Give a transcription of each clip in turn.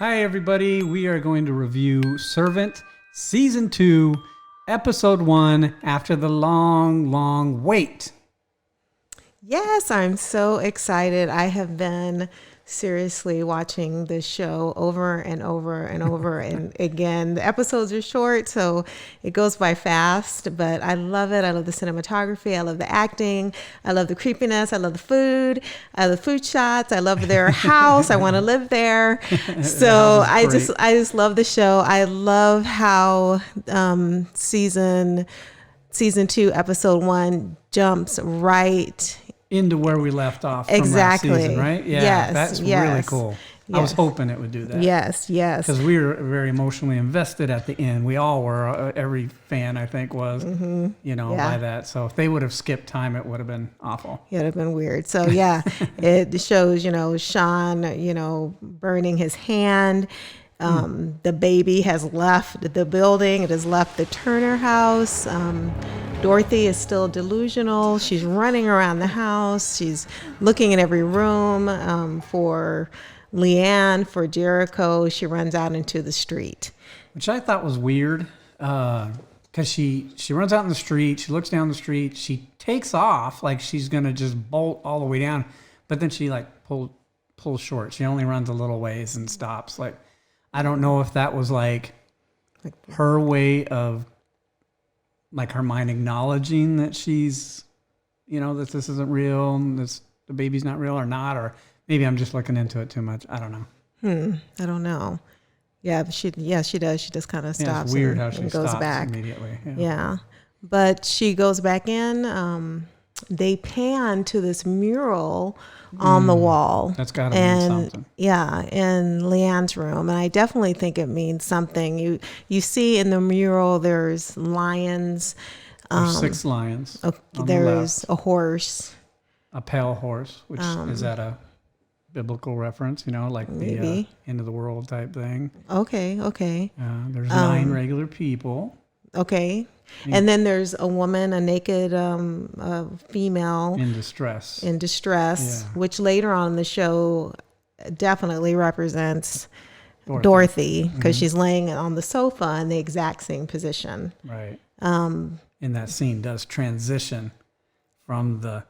Hi, everybody. We are going to review Servant Season 2, Episode 1, after the long, long wait. Yes, I'm so excited. I have been seriously watching this show over and over and over. And again, the episodes are short, so it goes by fast, but I love it. I love the cinematography. I love the acting. I love the creepiness. I love the food. I love the food shots. I love their house. I want to live there. So I just love the show. I love how season 2, episode 1 jumps right into where we left off from exactly. last season, right? Yeah, yes, that's yes. really cool. Yes. I was hoping it would do that. Yes. Because we were very emotionally invested at the end. We all were. Every fan, I think, was, by that. So if they would have skipped time, it would have been awful. It would have been weird. So, yeah, it shows, Sean, burning his hand. The baby has left the building. It has left the Turner house. Dorothy is still delusional. She's running around the house. She's looking in every room for Leanne, for Jericho. She runs out into the street. Which I thought was weird because she runs out in the street. She looks down the street. She takes off like she's going to just bolt all the way down. But then she pulls short. She only runs a little ways and stops. Like, I don't know if that was like her way of like her mind acknowledging that she's, that this isn't real and the baby's not real or not, or maybe I'm just looking into it too much. I don't know. I don't know. Yeah, but she does. She just kind of stops. It's weird how she goes stops back immediately. Yeah. But she goes back in. They pan to this mural on the wall. That's got to mean something. Yeah, in Leanne's room. And I definitely think it means something. You see in the mural there's lions. There's 6 lions. There's a horse. A pale horse, which is that a biblical reference, like the end of the world type thing. Okay. There's 9 regular people. Okay. And then there's a woman, a naked female. In distress. Yeah. Which later on in the show definitely represents Dorothy because she's laying on the sofa in the exact same position. Right. And that scene does transition from the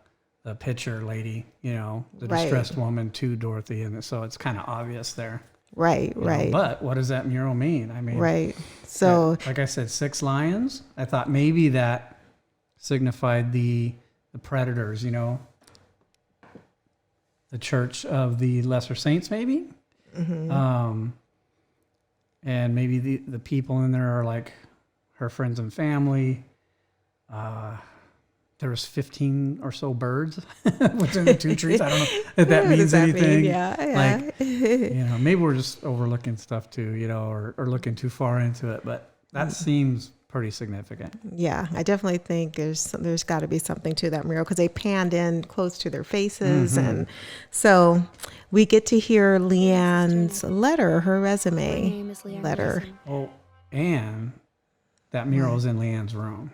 pitcher lady, the distressed woman to Dorothy. And so it's kind of obvious there. Right. But what does that mural mean? I mean, right. So, like I said, 6 lions. I thought maybe that signified the predators, the church of the lesser saints, maybe. And maybe the people in there are like her friends and family. There was 15 or so birds within the 2 trees. I don't know if that means anything. Yeah. Like, maybe we're just overlooking stuff too, or looking too far into it. But that seems pretty significant. Yeah, I definitely think there's got to be something to that mural because they panned in close to their faces, and so we get to hear Leanne's letter, her resume letter. Oh, and that mural's in Leanne's room.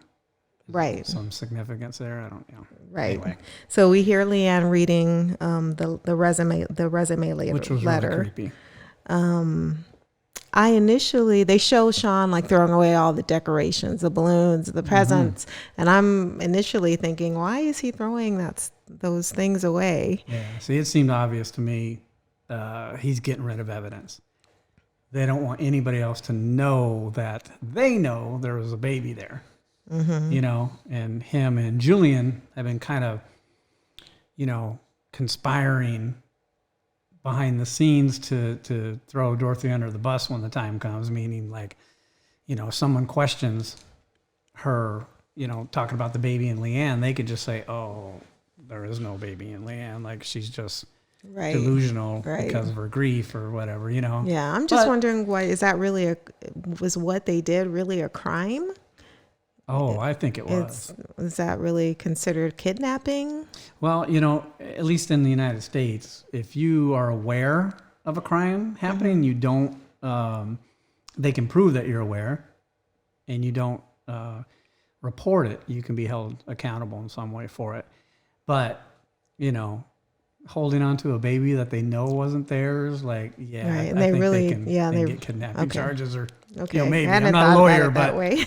Right. Some significance there. I don't know. Right. Anyway. So we hear Leanne reading the resume letter. Which was really creepy. They show Sean like throwing away all the decorations, the balloons, the presents. And I'm initially thinking, why is he throwing those things away? Yeah. See, it seemed obvious to me. He's getting rid of evidence. They don't want anybody else to know that they know there was a baby there. And him and Julian have been kind of, conspiring behind the scenes to throw Dorothy under the bus when the time comes, meaning like, someone questions her, talking about the baby in Leanne, they could just say, oh, there is no baby in Leanne. Like she's just delusional because of her grief or whatever, Yeah, I'm just wondering why, is that really was what they did really a crime? Oh, I think it was. Is that really considered kidnapping? Well, at least in the United States, if you are aware of a crime happening, you don't, they can prove that you're aware and you don't report it, you can be held accountable in some way for it. But, holding on to a baby that they know wasn't theirs. Like, yeah, Right. And I they think really, they can get kidnapping charges or, okay. maybe. I hadn't I'm not a thought lawyer, about it that but way.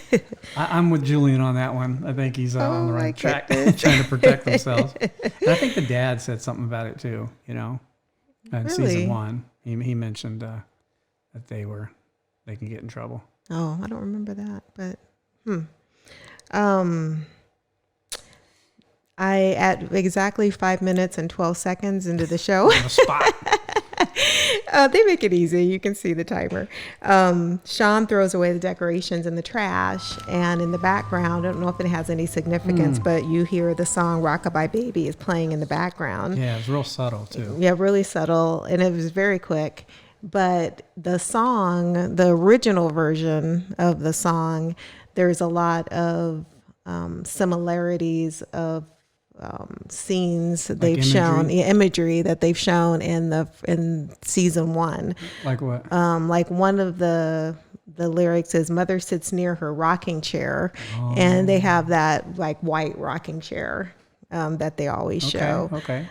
I'm with Julian on that one. I think he's on the right track, goodness. trying to protect themselves. And I think the dad said something about it too, in Really? season 1. He mentioned that they can get in trouble. Oh, I don't remember that, but I at exactly 5 minutes and 12 seconds into the show. On the spot. They make it easy. You can see the timer. Sean throws away the decorations in the trash, and in the background, I don't know if it has any significance, but you hear the song "Rockabye Baby" is playing in the background. Yeah, it's real subtle too. Yeah, really subtle, and it was very quick. But the song, the original version of the song, there's a lot of similarities of scenes that they've shown, imagery that they've shown in season 1. Like what? Like one of the lyrics is "Mother sits near her rocking chair," and they have that like white rocking chair that they always show. Okay.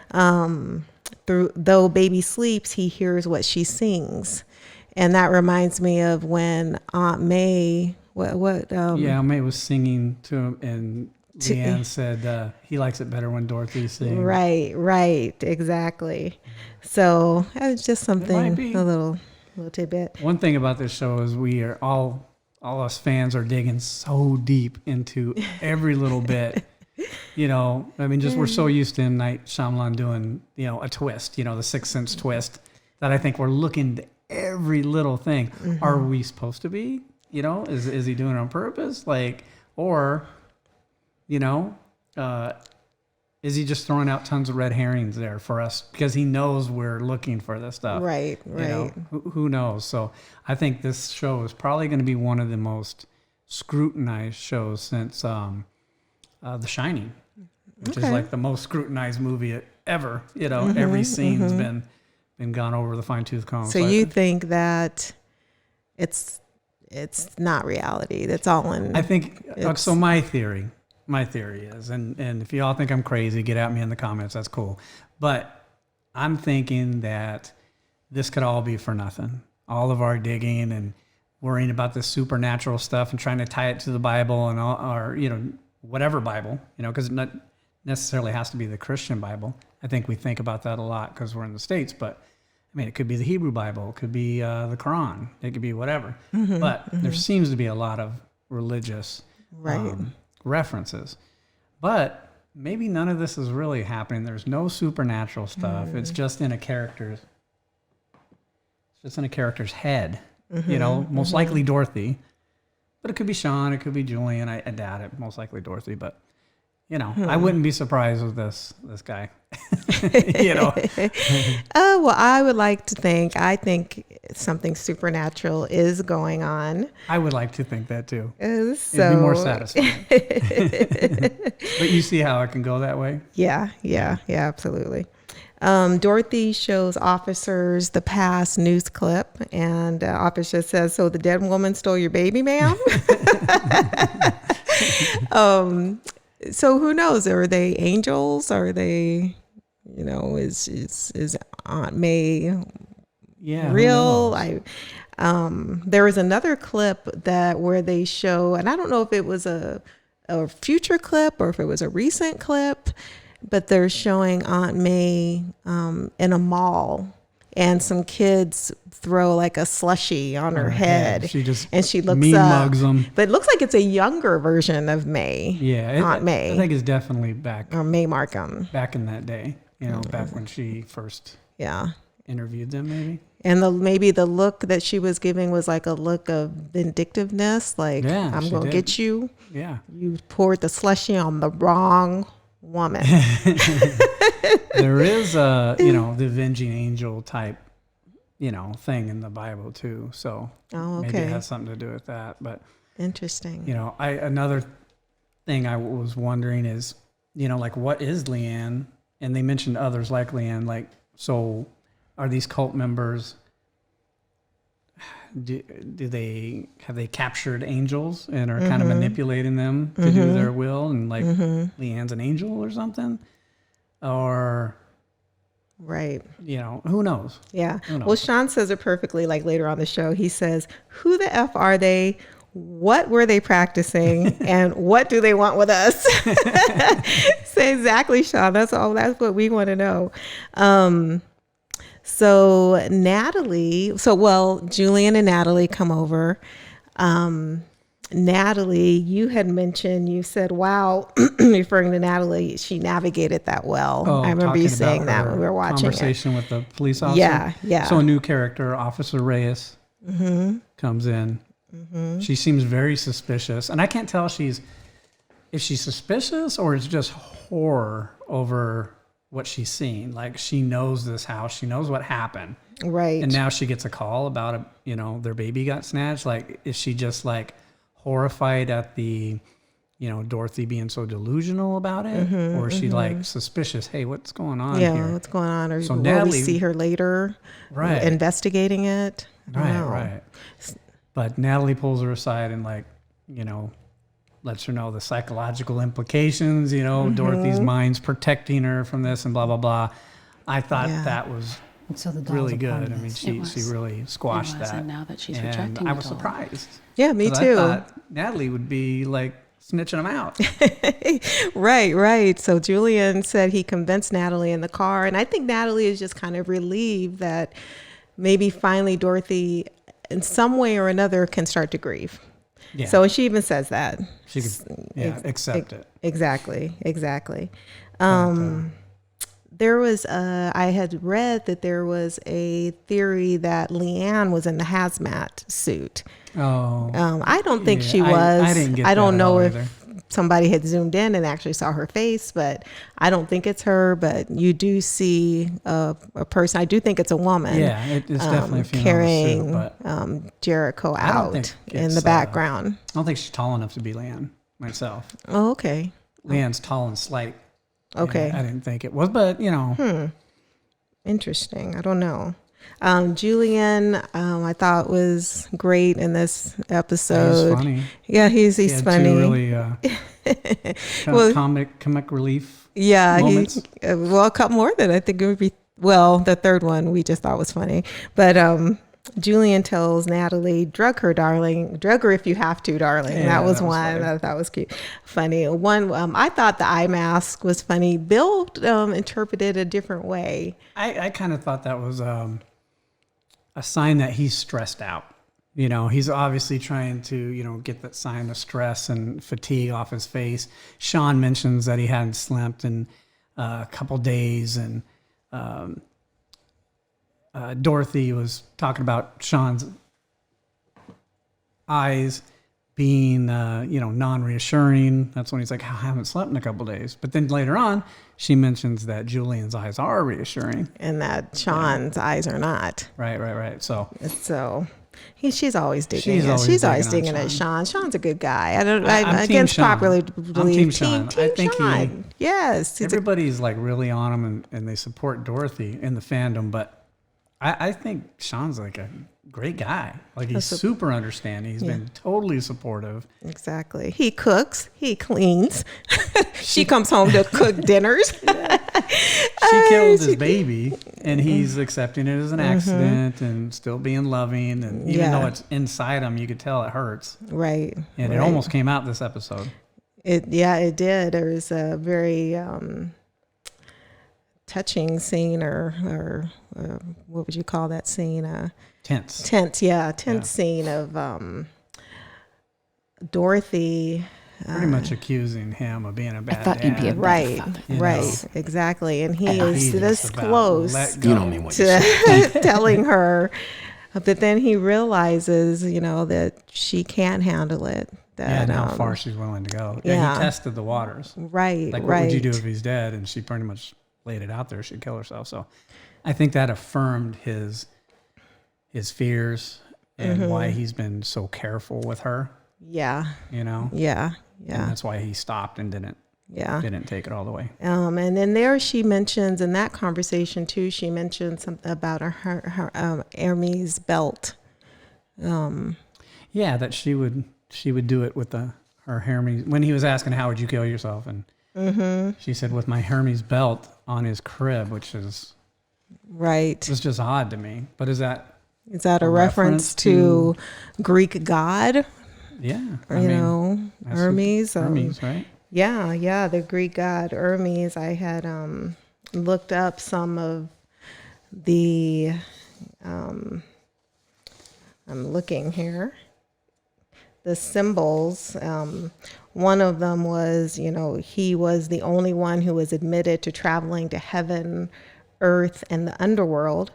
Though baby sleeps, he hears what she sings, and that reminds me of when Aunt May. Aunt May was singing to him, and Leanne said he likes it better when Dorothy sings. Right, exactly. So it's just something, a little tidbit. One thing about this show is we are all us fans are digging so deep into every little bit. We're so used to M. Night Shyamalan doing, a twist, the Sixth Sense twist, that I think we're looking at every little thing. Mm-hmm. Are we supposed to be? Is he doing it on purpose? Is he just throwing out tons of red herrings there for us because he knows we're looking for this stuff? Right. Who knows? So I think this show is probably going to be one of the most scrutinized shows since The Shining, which is like the most scrutinized movie ever. Every scene's been gone over the fine-tooth comb. So you think that it's not reality? That's all in. I think so. My theory is, and if you all think I'm crazy, get at me in the comments. That's cool. But I'm thinking that this could all be for nothing. All of our digging and worrying about this supernatural stuff and trying to tie it to the Bible and all, or whatever Bible, because it not necessarily has to be the Christian Bible. I think we think about that a lot because we're in the States, but it could be the Hebrew Bible, it could be the Quran, it could be whatever. But there seems to be a lot of religious references. But maybe none of this is really happening. There's no supernatural stuff. It's just in a character's head. Most likely Dorothy. But it could be Sean, it could be Julian. I doubt it. Most likely Dorothy, but I wouldn't be surprised with this guy. Well, I would like to think. I think something supernatural is going on. I would like to think that too. It'd be more satisfying. But you see how it can go that way? Yeah, absolutely. Dorothy shows officers the past news clip, and officer says, "So the dead woman stole your baby, ma'am?" So who knows? Are they angels? Are they, is Aunt May real? There was another clip where they show, and I don't know if it was a future clip or if it was a recent clip, but they're showing Aunt May in a mall, and some kids throw like a slushie on her head. She looks mugs them. But it looks like it's a younger version of May. Yeah, Aunt May. I think it's definitely back. Or May Markham. Back in that day, back when she first interviewed them, maybe. And maybe the look that she was giving was like a look of vindictiveness, like I'm going to get you. Yeah. You poured the slushie on the wrong woman. There is the avenging angel type, thing in the Bible too. So maybe it has something to do with that. But interesting. Another thing I was wondering is, what is Leanne? And they mentioned others like Leanne. So are these cult members? Have they captured angels and are kind of manipulating them to do their will, and Leanne's an angel or something? Or Right. Who knows? Yeah. Who knows? Well, Sean says it perfectly, like later on the show. He says, who the F are they? What were they practicing? And what do they want with us? Say exactly, Sean. That's what we want to know. Julian and Natalie come over. Natalie, you had mentioned, you said, wow, referring to Natalie, she navigated that well. Oh, I remember you talking saying about that when we were watching conversation with the police officer. Yeah. So a new character, Officer Reyes, comes in. She seems very suspicious, and I can't tell if she's suspicious or it's just horror over what she's seen. Like, she knows this house, she knows what happened, Right. and now she gets a call about their baby got snatched. Like, is she just like horrified at the Dorothy being so delusional about it, or is she like suspicious? Hey, what's going on here? What's going on? Or So will Natalie, we see her later, right, investigating it? right. But Natalie pulls her aside and lets her know the psychological implications. Dorothy's mind's protecting her from this and blah blah blah. I thought that was So the really doll's a part good. I of mean, this. she really squashed that. And now that she's and rejecting I the was doll. surprised. Yeah, me 'Cause too. I thought Natalie would be like snitching them out. Right. So Julian said he convinced Natalie in the car. And I think Natalie is just kind of relieved that maybe finally Dorothy, in some way or another, can start to grieve. Yeah. So she even says that. She could, accept it. Exactly. There was, I had read that there was a theory that Leanne was in the hazmat suit. Oh. I don't think she was. I didn't get I don't that at all know if either. somebody had zoomed in and actually saw her face, but I don't think it's her. But you do see a person. I do think it's a woman. Yeah, it's definitely a female carrying suit, but Jericho I don't out think in the it's, background. I don't think she's tall enough to be Leanne myself. Oh, okay. Leanne's tall and slight. Okay. I didn't think it was, but Interesting. I don't know. Julian, I thought was great in this episode. He's funny. Yeah, he's He had funny. two really Well, comic relief. Yeah, moments. A couple more that I think it would be. Well, the third one we just thought was funny, but Julian tells Natalie, "Drug her, darling. Drug her if you have to, darling." Yeah, that was that was one funny. that I thought was cute, funny. One, I thought the eye mask was funny. Bill interpreted a different way. I kind of thought that was a sign that he's stressed out. He's obviously trying to, get that sign of stress and fatigue off his face. Sean mentions that he hadn't slept in a couple days, and Dorothy was talking about Sean's eyes being, non-reassuring. That's when he's like, I haven't slept in a couple days. But then later on, she mentions that Julian's eyes are reassuring. And that Sean's eyes are not. Right. So She's always digging She's it. always She's always digging digging on at Sean. Sean's a good guy. I'm I Team against Sean. popular I'm belief. Team Sean. Team I think Sean. Yes. everybody's like really on him and they support Dorothy in the fandom, but I think Sean's like a great guy. Like, he's super understanding. He's been totally supportive. Exactly. He cooks. He cleans. She comes home to cook dinners. She killed his baby, and he's accepting it as an accident and still being loving. And even though it's inside him, you could tell it hurts. Right. And it almost came out this episode. It did. There was a very touching scene, or what would you call that scene? Tense scene of Dorothy. Pretty much accusing him of being a bad I thought dad. you'd be a Right, father. right, exactly. And he is He's this just about close let You go. don't mean what you say. to telling her, but then he realizes, that she can't handle it. That, and how far she's willing to go. Yeah, yeah. he tested the waters. Right, Like, what right. would you do if he's dead? And she pretty much laid it out there. She'd kill herself. So I think that affirmed his fears and why he's been so careful with her, Yeah, And yeah, that's why he stopped and didn't take it all the way. And then there she mentions in that conversation too. She mentioned something about her Hermes belt. Yeah, that she would do it with her Hermes. When he was asking, how would you kill yourself? And she said, with my Hermes belt on his crib, which is Right. It was just odd to me. But is that a reference to Greek god? Yeah. Hermes. Hermes, right? Yeah, the Greek god Hermes. I had looked up some of the, I'm looking here, the symbols. One of them was, he was the only one who was admitted to traveling to heaven, earth, and the underworld.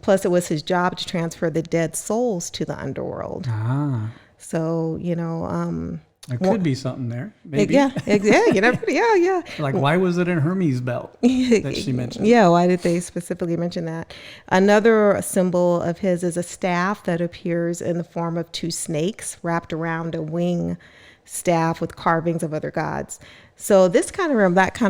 Plus, it was his job to transfer the dead souls to the underworld. Ah. So, There could be something there. Maybe. Yeah, yeah. Like, why was it in Hermes' belt that she mentioned? Yeah, why did they specifically mention that? Another symbol of his is a staff that appears in the form of two snakes wrapped around a wing staff with carvings of other gods. So that kind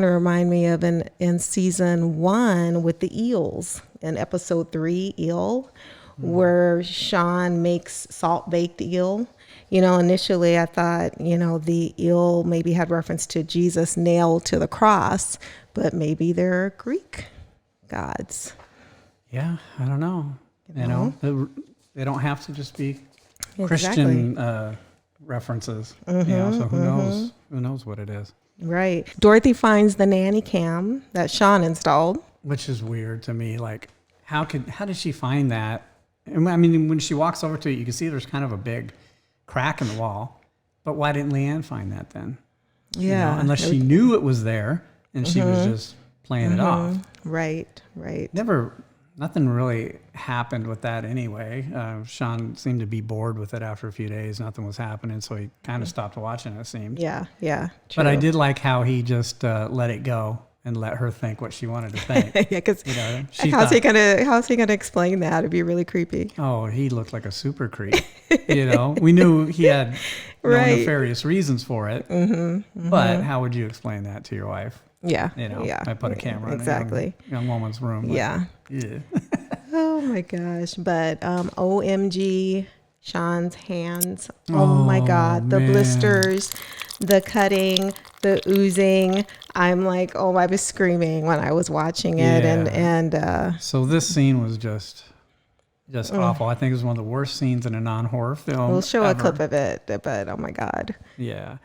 of remind me of in season 1 with the eels in episode 3, Eel, where Sean makes salt baked eel. Initially I thought, the eel maybe had reference to Jesus nailed to the cross, but maybe they're Greek gods. Yeah, I don't know. They don't have to just be Christian references. So who knows what it is. Right. Dorothy finds the nanny cam that Sean installed. Which is weird to me. Like, how did she find that? I mean, when she walks over to it, you can see there's kind of a big crack in the wall. But why didn't Leanne find that then? Yeah. Unless she knew it was there and she was just playing it off. Right. Nothing really happened with that anyway. Sean seemed to be bored with it after a few days. Nothing was happening, so he kind of stopped watching, it seemed. Yeah. True. But I did like how he just let it go and let her think what she wanted to think. Yeah, because how's he gonna explain that? It'd be really creepy. Oh, he looked like a super creep. We knew he had no nefarious reasons for it. But how would you explain that to your wife? Yeah. I put a camera in a young woman's room. Yeah. Oh my gosh. But OMG, Sean's hands. Oh my God. The blisters, the cutting, the oozing. I'm like, I was screaming when I was watching it. And so this scene was just awful. I think it was one of the worst scenes in a non-horror film. We'll show a clip of it, but oh my God. Yeah.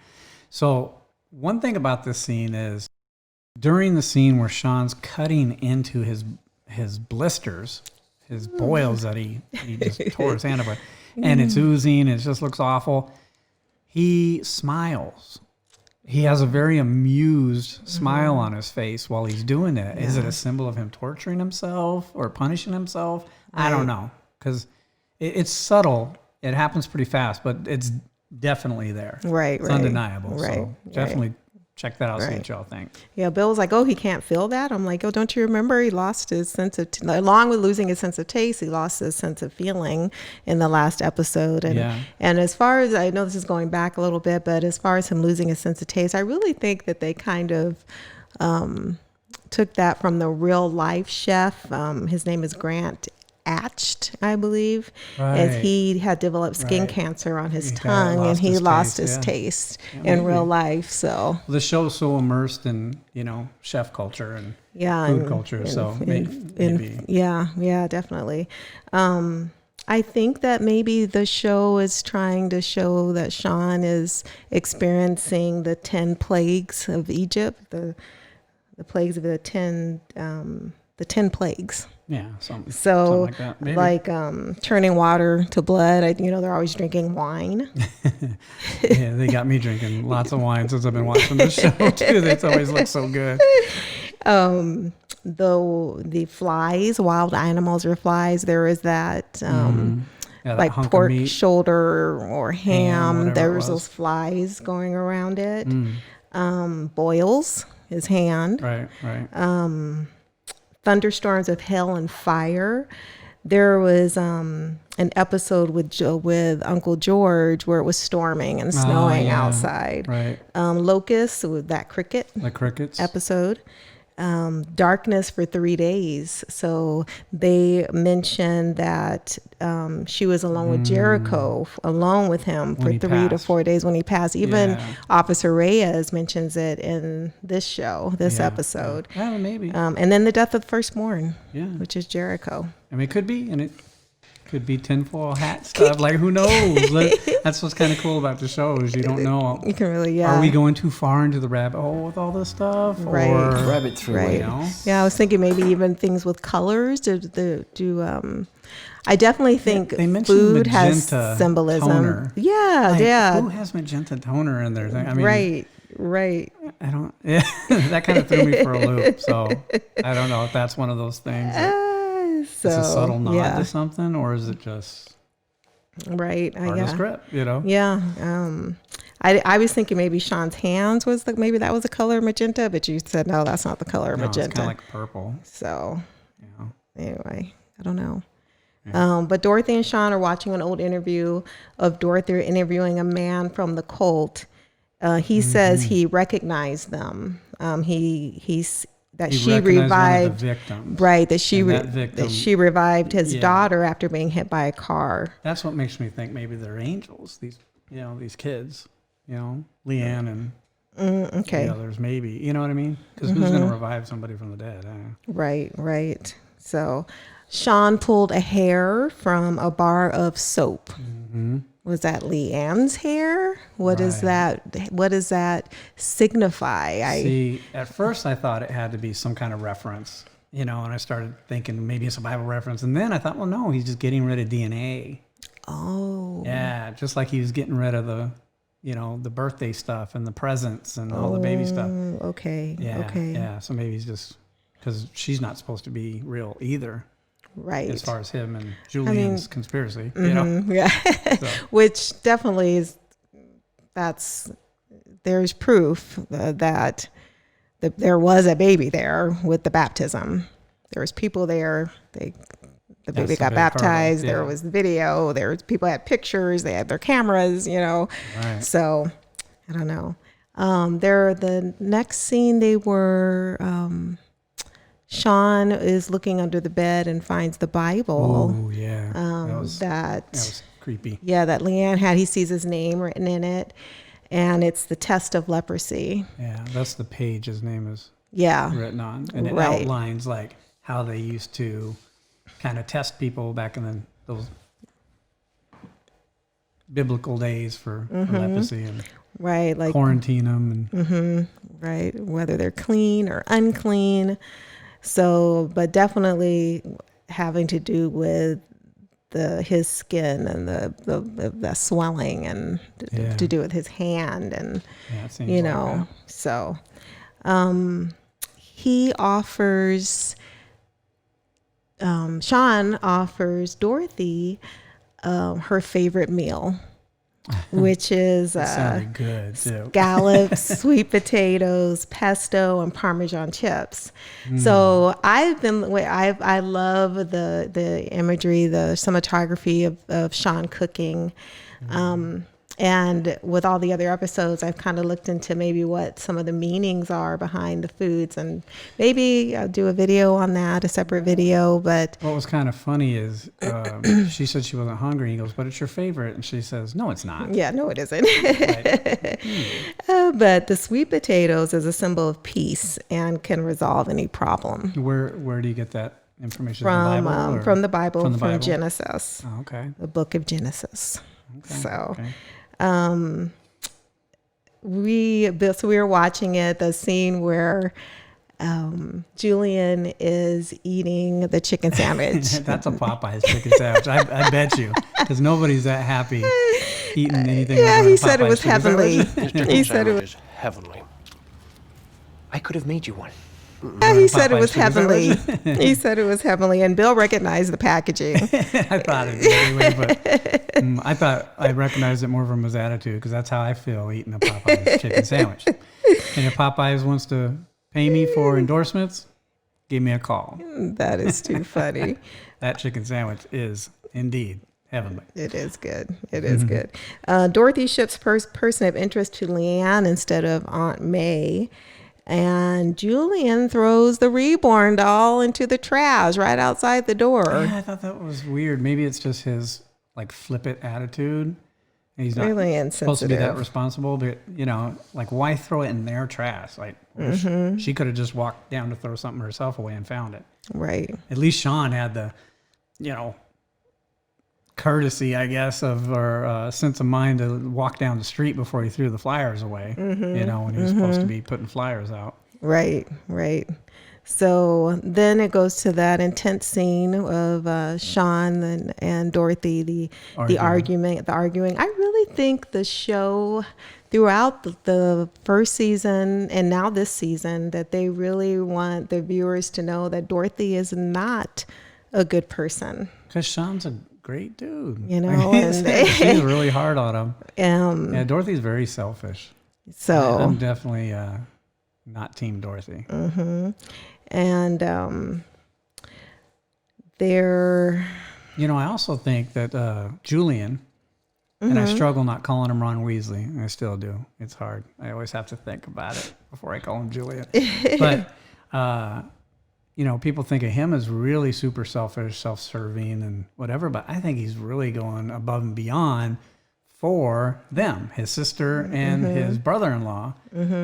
So one thing about this scene is during the scene where Sean's cutting into his blisters, his boils that he just tore his hand apart, and it's oozing, it just looks awful. He smiles. He has a very amused smile on his face while he's doing it. Yeah. Is it a symbol of him torturing himself or punishing himself? I don't know, because it's subtle. It happens pretty fast, but it's definitely there. It's undeniable. So definitely check that out, see what y'all think. Yeah, Bill was like, he can't feel that. I'm like, don't you remember he lost his sense of, along with losing his sense of taste, he lost his sense of feeling in the last episode. And as far as, I know this is going back a little bit, but as far as him losing his sense of taste, I really think that they kind of took that from the real life chef. His name is Grant Atched, I believe, as he had developed skin cancer on his tongue, and he lost his taste in real life. So the show's so immersed in chef culture and food culture, so maybe definitely. I think that maybe the show is trying to show that Sean is experiencing the 10 plagues of Egypt, the plagues of the 10 plagues. Yeah, something like that. Maybe. Like turning water to blood. They're always drinking wine. Yeah, they got me drinking lots of wine since I've been watching the show too. They always look so good. The flies, wild animals or flies. There is that like that pork shoulder or ham. There's those flies going around it. Boils his hand. Right. Thunderstorms of hail and fire. There was an episode with Uncle George where it was storming and snowing outside. Right. Locusts with that cricket. The crickets episode. darkness for 3 days. So they mentioned that she was alone with Jericho, alone with him for 3 to 4 days when he passed. Even Officer Reyes mentions it in this show, this episode. Yeah, maybe. And then the death of the firstborn, which is Jericho. I mean, it could be, and it could be tinfoil hat stuff. Like, who knows? That's what's kind of cool about the show is you don't know. You can really, Are we going too far into the rabbit hole with all this stuff? Right. Or, rabbit through it. You know? Yeah, I was thinking maybe even things with colors. I definitely think they food has magenta symbolism. Toner. Yeah, Who has magenta toner in their thing? I mean, right. I don't. Yeah, that kind of threw me for a loop. So I don't know if that's one of those things. It's a subtle nod to something, or is it just part of the script? You know? Yeah. I was thinking maybe Sean's hands maybe that was the color magenta, but you said no, that's not the color magenta. It's kind of like purple. So anyway, I don't know. But Dorothy and Sean are watching an old interview of Dorothy interviewing a man from the cult. He says he recognized them. She revived the victims. Right, that she revived his daughter after being hit by a car. That's what makes me think maybe they're angels. These kids, Leanne and okay. the others, maybe. You know what I mean? Because who's going to revive somebody from the dead? Right. So Sean pulled a hair from a bar of soap. Mm-hmm. Was that Leanne's hair? What is that? What does that signify? See, at first I thought it had to be some kind of reference, and I started thinking maybe it's a Bible reference. And then I thought, well, no, he's just getting rid of DNA. Oh. Yeah, just like he was getting rid of the birthday stuff and the presents and all the baby stuff. Okay. Yeah, okay. Yeah, so maybe he's just, because she's not supposed to be real either. Right. As far as him and Julian's conspiracy, Yeah. So. Which definitely there's proof that there was a baby there with the baptism. There was people there. The baby got baptized. There was the video. There was people had pictures. They had their cameras, Right. So I don't know. The next scene they were, Sean is looking under the bed and finds the Bible. Oh, yeah. That was creepy. Yeah, that Leanne had. He sees his name written in it, and it's the test of leprosy. Yeah, that's the page his name is written on. And it outlines like how they used to kind of test people back in those biblical days for leprosy and like quarantine them. And, right, whether they're clean or unclean. So, but definitely having to do with his skin and the swelling and to do with his hand and so he offers Sean offers Dorothy her favorite meal, which is good too. Scallops, sweet potatoes, pesto, and Parmesan chips. So I love the imagery, the cinematography of Sean cooking. And with all the other episodes, I've kind of looked into maybe what some of the meanings are behind the foods, and maybe I'll do a video on that, a separate video. But what was kind of funny is she said she wasn't hungry. He goes, "But it's your favorite," and she says, "No, it's not." Yeah, no, it isn't. But the sweet potatoes is a symbol of peace and can resolve any problem. Where do you get that information? From the Bible? From Genesis. Oh, okay. The book of Genesis. Okay. So. We were watching it, the scene where Julian is eating the chicken sandwich. That's a Popeye's chicken sandwich. I bet you, because nobody's that happy eating anything. Yeah, he said it was heavenly. He said it was heavenly. I could have made you one. Yeah, he said it was heavenly. He said it was heavenly, and Bill recognized the packaging. I thought it did anyway, but I thought I recognized it more from his attitude, because that's how I feel eating a Popeye's chicken sandwich. And if Popeyes wants to pay me for endorsements, give me a call. That is too funny. That chicken sandwich is indeed heavenly. It is good. It is good. Dorothy ships person of interest to Leanne instead of Aunt May. And Julian throws the Reborn doll into the trash right outside the door. Yeah, I thought that was weird. Maybe it's just his like flippant attitude. And he's not Really supposed to be that insensitive. responsible, but like why throw it in their trash? Like she could have just walked down to throw something herself away and found it. Right. At least Sean had the, courtesy, I guess, or sense of mind to walk down the street before he threw the flyers away. When he was supposed to be putting flyers out. Right. So then it goes to that intense scene of Sean and Dorothy, the arguing. I really think the show throughout the first season and now this season that they really want the viewers to know that Dorothy is not a good person. Because Sean's a great dude. And she's really hard on him. Yeah, Dorothy's very selfish. So I'm definitely not Team Dorothy. And they're... I also think that Julian, and I struggle not calling him Ron Weasley. I still do. It's hard. I always have to think about it before I call him Julian. But, people think of him as really super selfish, self-serving and whatever, but I think he's really going above and beyond for them, his sister and his brother-in-law.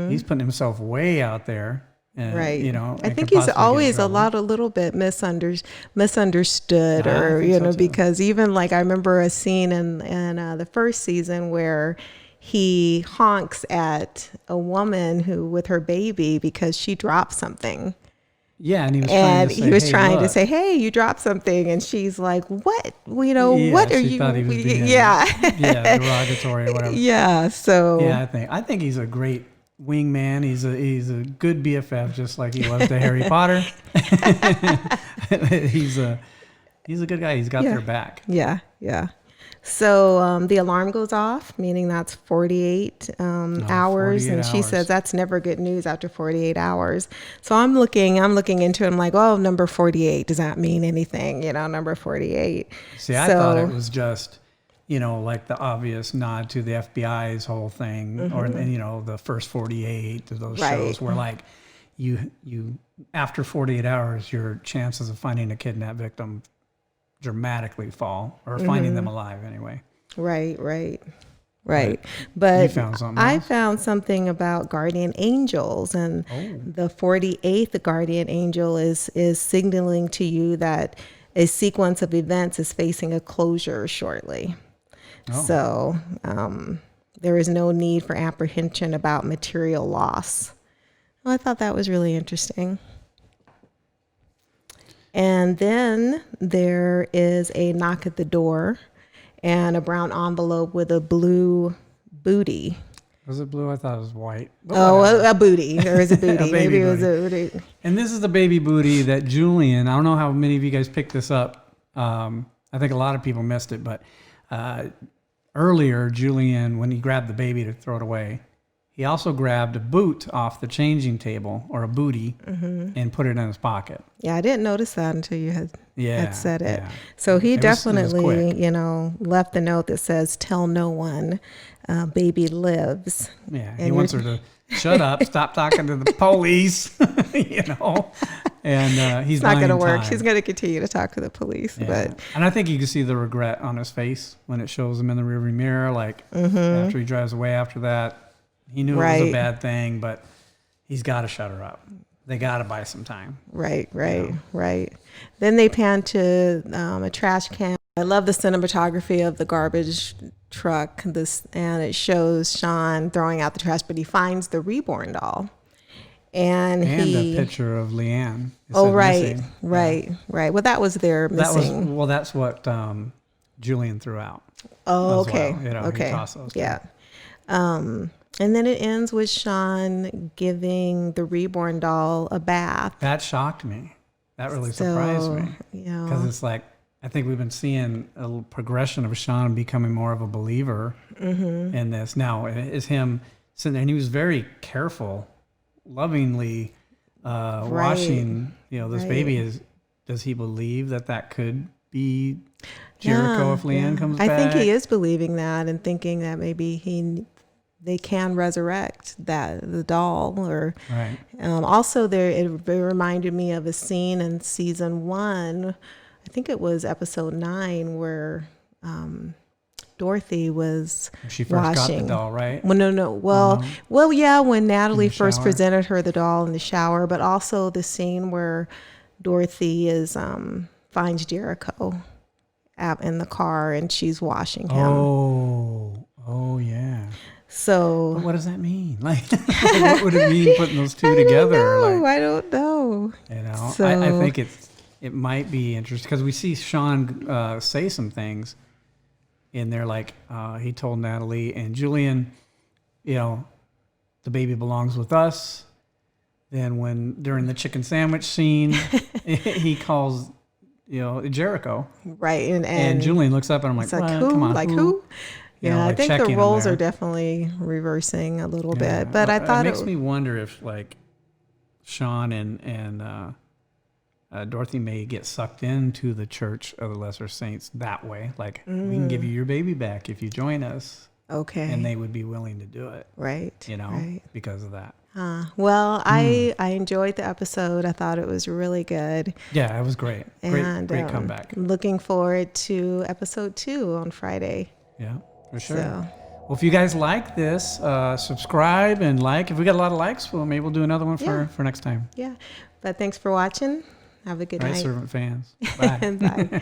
He's putting himself way out there. And, right. I and think could he's possibly get in always trouble. a little bit misunderstood, I or think so too. because even like I remember a scene in the first season where he honks at a woman with her baby because she dropped something. Yeah, and He was trying to "Look." say, "Hey, you dropped something," and she's like, "What? What are she you?" thought he was being, derogatory or whatever. Yeah. So Yeah, I think he's a great wingman. He's a good BFF, just like he was to Harry Potter. He's a good guy. He's got their back. Yeah. So the alarm goes off, meaning that's 48 hours, 48 and she hours. says that's never good news after 48 hours. So I'm looking into it. I'm like, oh, number 48. Does that mean anything? Number 48. See, I thought it was just, like the obvious nod to the FBI's whole thing, or the first 48 of those shows where like you after 48 hours, your chances of finding a kidnapped victim dramatically fall, or finding them alive anyway. Right. But you found something I else? found something about guardian angels, and the 48th guardian angel is signaling to you that a sequence of events is facing a closure shortly. So there is no need for apprehension about material loss. Well, I thought that was really interesting. And then there is a knock at the door and a brown envelope with a blue booty. Was it blue? I thought it was white. A booty. There is a booty. Baby Maybe it was booty. a booty. And this is the baby booty that Julian, I don't know how many of you guys picked this up. I think a lot of people missed it, but earlier, Julian, when he grabbed the baby to throw it away, he also grabbed a boot off the changing table, or a booty, and put it in his pocket. Yeah, I didn't notice that until you had said it. Yeah. So he It was definitely, quick. left the note that says, "Tell no one, baby lives." Yeah, he And wants her to shut up, stop talking to the police, and he's It's not going to buying work. time. She's going to continue to talk to the police. Yeah. But And I think you can see the regret on his face when it shows him in the rearview mirror, like after he drives away after that. He knew it was a Right. bad thing, but he's got to shut her up. They got to buy some time. Right. Then they pan to a trash can. I love the cinematography of the garbage truck. And it shows Sean throwing out the trash, but he finds the Reborn doll, and a picture of Leanne. It Oh, said right, missing. right. Well, that was their missing. That's what Julian threw out. Oh, as okay. well. He Okay. tossed those two. Yeah. And then it ends with Sean giving the Reborn doll a bath. That shocked me. That really surprised me. Because it's like, I think we've been seeing a little progression of Sean becoming more of a believer in this. Now, it's him sitting there, and he was very careful, lovingly washing, this baby. Does he believe that could be Jericho if Leanne comes back? I think he is believing that and thinking that maybe he they can resurrect the doll. Or Right. also it reminded me of a scene in season 1. I think it was episode 9 where Dorothy was She first got washing the doll, right? Well, no. Well, yeah. When Natalie first shower? presented her the doll in the shower, but also the scene where Dorothy finds Jericho out in the car and she's washing him. Oh, yeah. So But what does that mean? Like, what would it mean putting those two together? I don't know. You know, So, I think it might be interesting because we see Sean say some things in there, like he told Natalie and Julian, you know, the baby belongs with us. Then during the chicken sandwich scene, he calls, you know, Jericho. right, And Julian looks up and I'm like, it's like well, who? come on, Like who? You Yeah, know, I like think checking the him roles there. are definitely reversing a little Yeah. bit, but I Well, thought it makes me wonder if like Sean and Dorothy may get sucked into the Church of the Lesser Saints that way. Like, we can give you your baby back if you join us. okay, And they would be willing to do it, right, you know, right. because of that. Well, I enjoyed the episode. I thought it was really good. Yeah, it was great. And Great comeback. looking forward to episode 2 on Friday. Yeah, for sure. So, Well, if you guys like this, subscribe and like. If we got a lot of likes, well, maybe we'll do another one for next time. yeah. But thanks for watching. Have a good Right, night. servant fans. Bye. Bye.